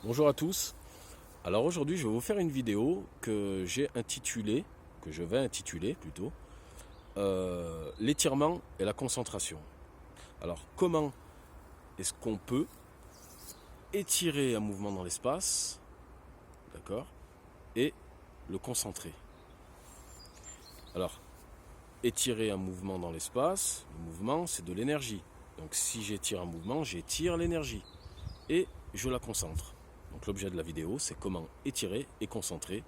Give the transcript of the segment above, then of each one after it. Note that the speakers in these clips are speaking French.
Bonjour à tous. Alors aujourd'hui, je vais vous faire une vidéo que je vais intituler plutôt, l'étirement et la concentration. Alors comment est-ce qu'on peut étirer un mouvement dans l'espace, d'accord, et le concentrer? Alors, étirer un mouvement dans l'espace, le mouvement c'est de l'énergie. Donc si j'étire un mouvement, j'étire l'énergie et je la concentre. Donc l'objet de la vidéo, c'est comment étirer et concentrer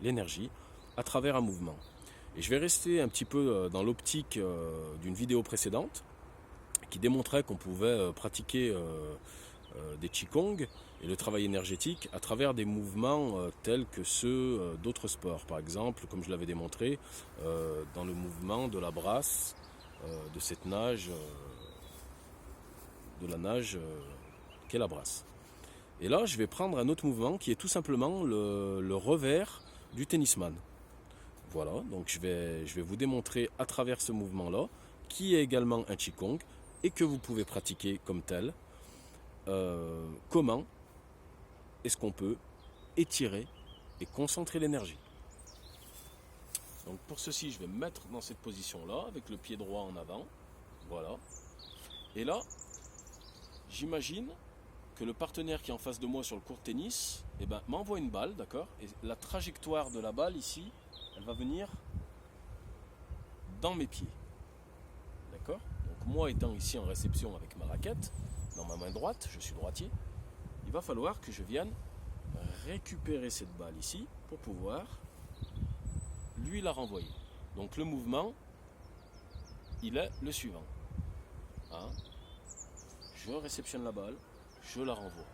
l'énergie à travers un mouvement. Et je vais rester un petit peu dans l'optique d'une vidéo précédente qui démontrait qu'on pouvait pratiquer des Qigong et le travail énergétique à travers des mouvements tels que ceux d'autres sports. Par exemple, comme je l'avais démontré, dans le mouvement de la brasse, de cette nage, de la nage qu'est la brasse. Et là, je vais prendre un autre mouvement qui est tout simplement le revers du tennisman. Voilà, donc je vais vous démontrer à travers ce mouvement-là, qui est également un Qigong, et que vous pouvez pratiquer comme tel, comment est-ce qu'on peut étirer et concentrer l'énergie. Donc pour ceci, je vais me mettre dans cette position-là, avec le pied droit en avant. Voilà. Et là, j'imagine que le partenaire qui est en face de moi sur le court de tennis m'envoie une balle, d'accord? Et la trajectoire de la balle ici, elle va venir dans mes pieds. D'accord? Donc moi étant ici en réception avec ma raquette, dans ma main droite, je suis droitier, il va falloir que je vienne récupérer cette balle ici pour pouvoir lui la renvoyer. Donc le mouvement, il est le suivant. Hein? Je réceptionne la balle, je la renvoie.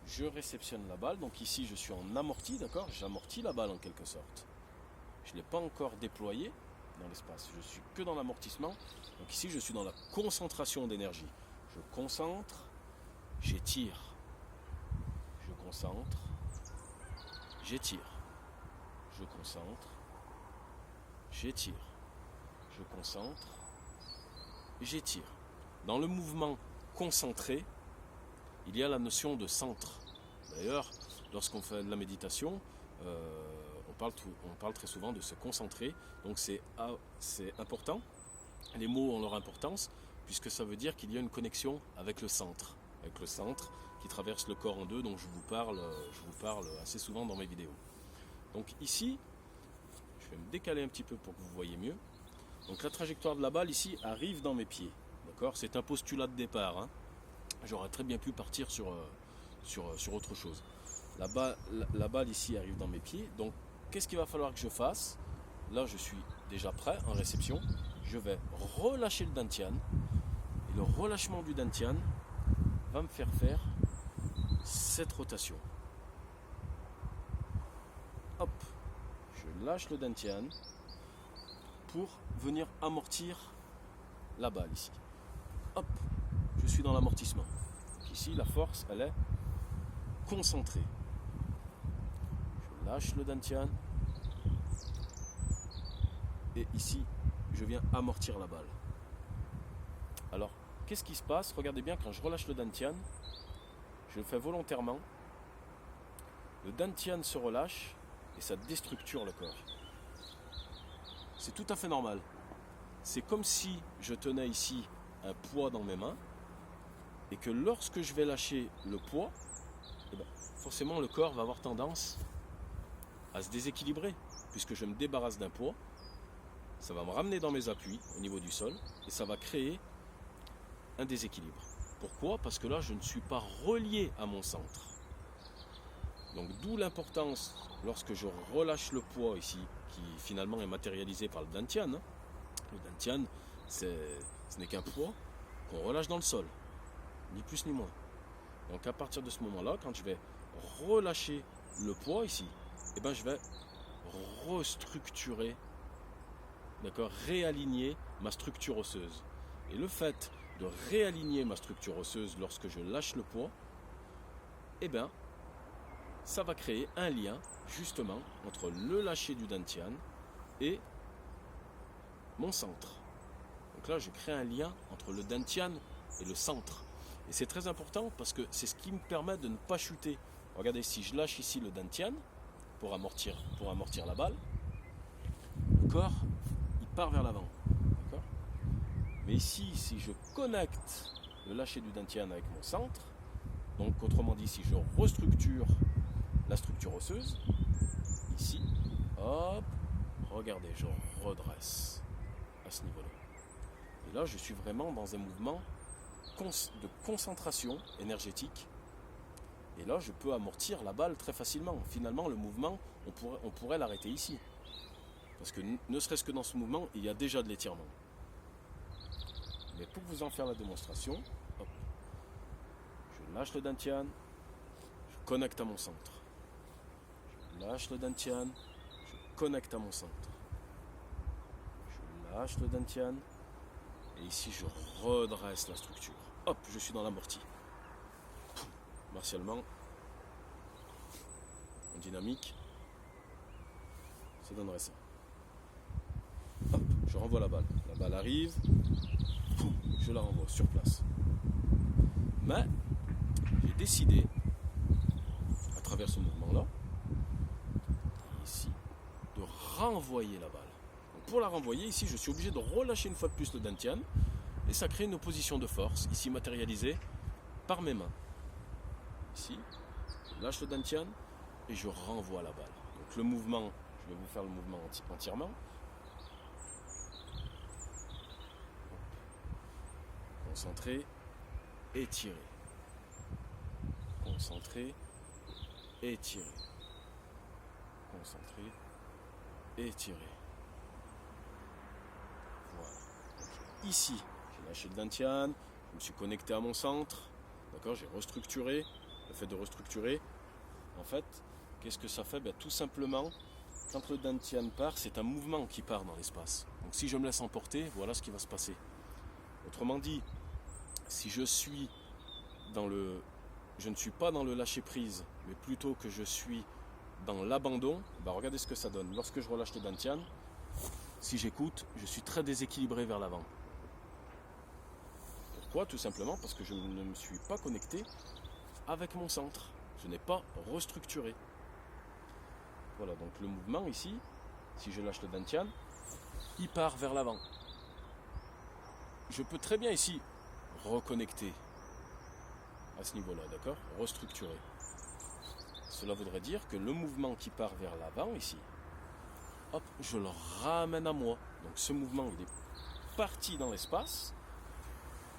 Je réceptionne la balle, donc ici je suis en amorti, d'accord? J'amortis la balle en quelque sorte. Je ne l'ai pas encore déployée dans l'espace, je suis que dans l'amortissement. Donc ici je suis dans la concentration d'énergie. Je concentre, j'étire. Je concentre, j'étire. Je concentre, j'étire. Je concentre, j'étire. Dans le mouvement concentré, il y a la notion de centre. D'ailleurs, lorsqu'on fait de la méditation, on parle très souvent de se concentrer. Donc c'est important. Les mots ont leur importance, puisque ça veut dire qu'il y a une connexion avec le centre qui traverse le corps en deux, dont je vous parle assez souvent dans mes vidéos. Donc ici, je vais me décaler un petit peu pour que vous voyez mieux. Donc la trajectoire de la balle ici arrive dans mes pieds. D'accord ? C'est un postulat de départ. Hein. J'aurais très bien pu partir sur autre chose. La balle ici arrive dans mes pieds. Donc qu'est-ce qu'il va falloir que je fasse ? Là, je suis déjà prêt en réception. Je vais relâcher le dantian. Et le relâchement du dantian va me faire cette rotation. Hop, je lâche le dantian pour venir amortir la balle ici. Hop, je suis dans l'amortissement. Donc ici, la force, elle est concentrée. Je lâche le dantian. Et ici, je viens amortir la balle. Alors, qu'est-ce qui se passe ? Regardez bien, quand je relâche le dantian, je le fais volontairement. Le dantian se relâche et ça déstructure le corps. C'est tout à fait normal. C'est comme si je tenais ici un poids dans mes mains et que lorsque je vais lâcher le poids, forcément le corps va avoir tendance à se déséquilibrer puisque je me débarrasse d'un poids. Ça va me ramener dans mes appuis au niveau du sol et ça va créer un déséquilibre. Pourquoi ? Parce que là, je ne suis pas relié à mon centre. Donc d'où l'importance, lorsque je relâche le poids ici, qui finalement est matérialisé par le dantian. Hein. Le dantian, ce n'est qu'un poids qu'on relâche dans le sol, ni plus ni moins. Donc à partir de ce moment-là, quand je vais relâcher le poids ici, je vais restructurer, d'accord, réaligner ma structure osseuse. Et le fait de réaligner ma structure osseuse lorsque je lâche le poids, ça va créer un lien justement entre le lâcher du dantian et mon centre. Donc là, je crée un lien entre le dantian et le centre. Et c'est très important parce que c'est ce qui me permet de ne pas chuter. Regardez, si je lâche ici le dantian pour amortir la balle, le corps, il part vers l'avant. D'accord ? Mais ici, si je connecte le lâcher du dantian avec mon centre, donc autrement dit, si je restructure la structure osseuse, ici, hop, regardez, je redresse à ce niveau-là. Et là, je suis vraiment dans un mouvement de concentration énergétique. Et là, je peux amortir la balle très facilement. Finalement, le mouvement, on pourrait l'arrêter ici. Parce que ne serait-ce que dans ce mouvement, il y a déjà de l'étirement. Mais pour vous en faire la démonstration, hop, je lâche le dantian, je connecte à mon centre. Je lâche le dantian, je connecte à mon centre. Je lâche le dantian, et ici je redresse la structure. Hop, je suis dans l'amorti. Martialement, en dynamique, ça donnerait ça. Hop, je renvoie la balle. La balle arrive, je la renvoie sur place. Mais j'ai décidé, à travers ce mouvement-là, ici, de renvoyer la balle. Donc pour la renvoyer, ici, je suis obligé de relâcher une fois de plus le dantian, et ça crée une opposition de force, ici matérialisée par mes mains. Ici, je lâche le dantian et je renvoie la balle. Donc le mouvement, je vais vous faire le mouvement entièrement. Concentré, étiré. Concentré, étiré. Concentré, étiré. Voilà. Donc, ici, j'ai lâché le dantian, je me suis connecté à mon centre. D'accord, j'ai restructuré. Le fait de restructurer, en fait, qu'est-ce que ça fait ? Tout simplement, quand le dantian part, c'est un mouvement qui part dans l'espace. Donc si je me laisse emporter, voilà ce qui va se passer. Autrement dit, si je ne suis pas dans le lâcher prise, mais plutôt que je suis dans l'abandon, regardez ce que ça donne. Lorsque je relâche le dantian, si j'écoute, je suis très déséquilibré vers l'avant. Pourquoi ? Tout simplement parce que je ne me suis pas connecté avec mon centre. Je n'ai pas restructuré. Voilà, donc le mouvement ici, si je lâche le dantian, il part vers l'avant. Je peux très bien ici reconnecter à ce niveau-là, d'accord ? Restructurer. Cela voudrait dire que le mouvement qui part vers l'avant ici, hop, je le ramène à moi. Donc ce mouvement, il est parti dans l'espace,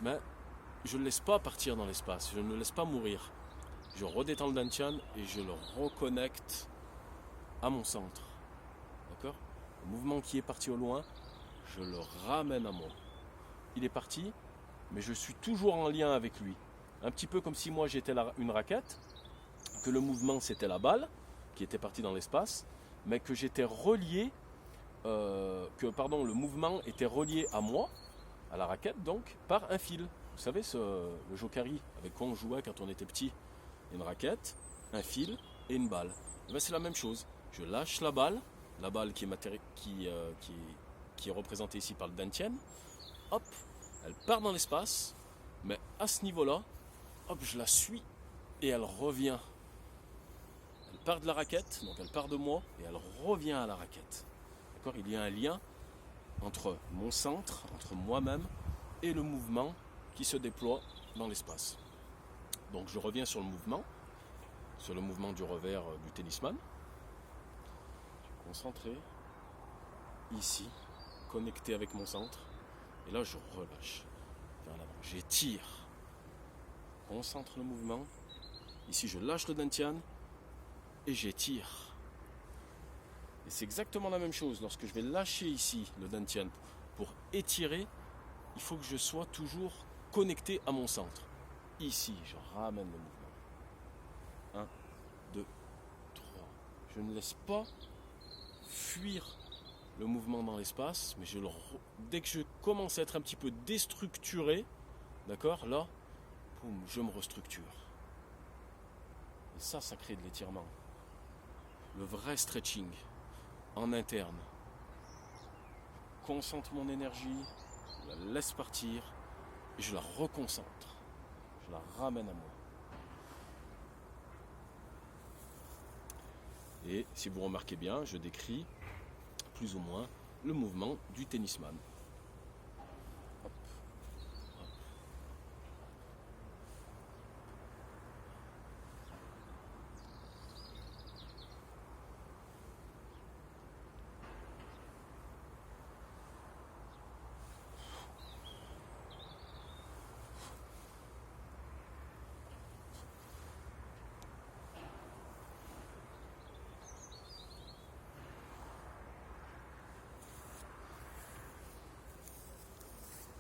mais je ne le laisse pas partir dans l'espace, je ne le laisse pas mourir. Je redétends le dantian et je le reconnecte à mon centre. D'accord ? Le mouvement qui est parti au loin, je le ramène à moi. Il est parti, mais je suis toujours en lien avec lui. Un petit peu comme si moi j'étais une raquette, que le mouvement c'était la balle, qui était partie dans l'espace, mais que j'étais relié, le mouvement était relié à moi, à la raquette donc, par un fil. Vous savez, le jokari avec quoi on jouait quand on était petit, une raquette, un fil et une balle. Et c'est la même chose. Je lâche la balle qui est représentée ici par le dantian. Hop, elle part dans l'espace, mais à ce niveau-là, hop, je la suis et elle revient. Elle part de la raquette, donc elle part de moi et elle revient à la raquette. D'accord ? Il y a un lien entre mon centre, entre moi-même et le mouvement qui se déploie dans l'espace. Donc je reviens sur le mouvement du revers du tennisman. Je suis concentré, ici, connecté avec mon centre. Et là je relâche vers l'avant. J'étire. Concentre le mouvement. Ici je lâche le dantian et j'étire. Et c'est exactement la même chose. Lorsque je vais lâcher ici le dantian pour étirer, il faut que je sois toujours connecté à mon centre. Ici, je ramène le mouvement. 1, 2, 3. Je ne laisse pas fuir le mouvement dans l'espace, mais dès que je commence à être un petit peu déstructuré, d'accord, là, boum, je me restructure. Et ça crée de l'étirement. Le vrai stretching, en interne. Je concentre mon énergie, je la laisse partir, et je la reconcentre. je la ramène à moi. Et si vous remarquez bien, je décris plus ou moins le mouvement du tennisman. Hop, hop.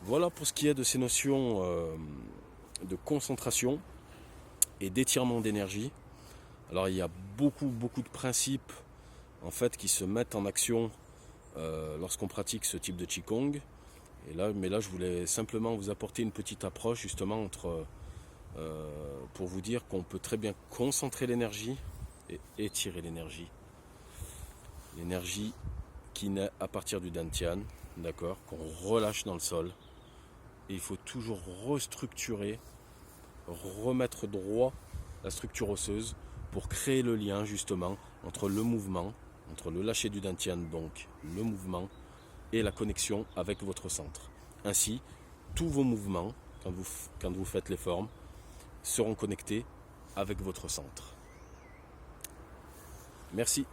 Voilà pour ce qui est de ces notions de concentration et d'étirement d'énergie. Alors il y a beaucoup de principes en fait qui se mettent en action lorsqu'on pratique ce type de Qigong. Mais là je voulais simplement vous apporter une petite approche justement pour vous dire qu'on peut très bien concentrer l'énergie et étirer l'énergie. L'énergie qui naît à partir du Dantian, d'accord, qu'on relâche dans le sol. Et il faut toujours restructurer, remettre droit la structure osseuse pour créer le lien justement entre le mouvement, entre le lâcher du Dantian, donc le mouvement, et la connexion avec votre centre. Ainsi, tous vos mouvements, quand vous faites les formes, seront connectés avec votre centre. Merci.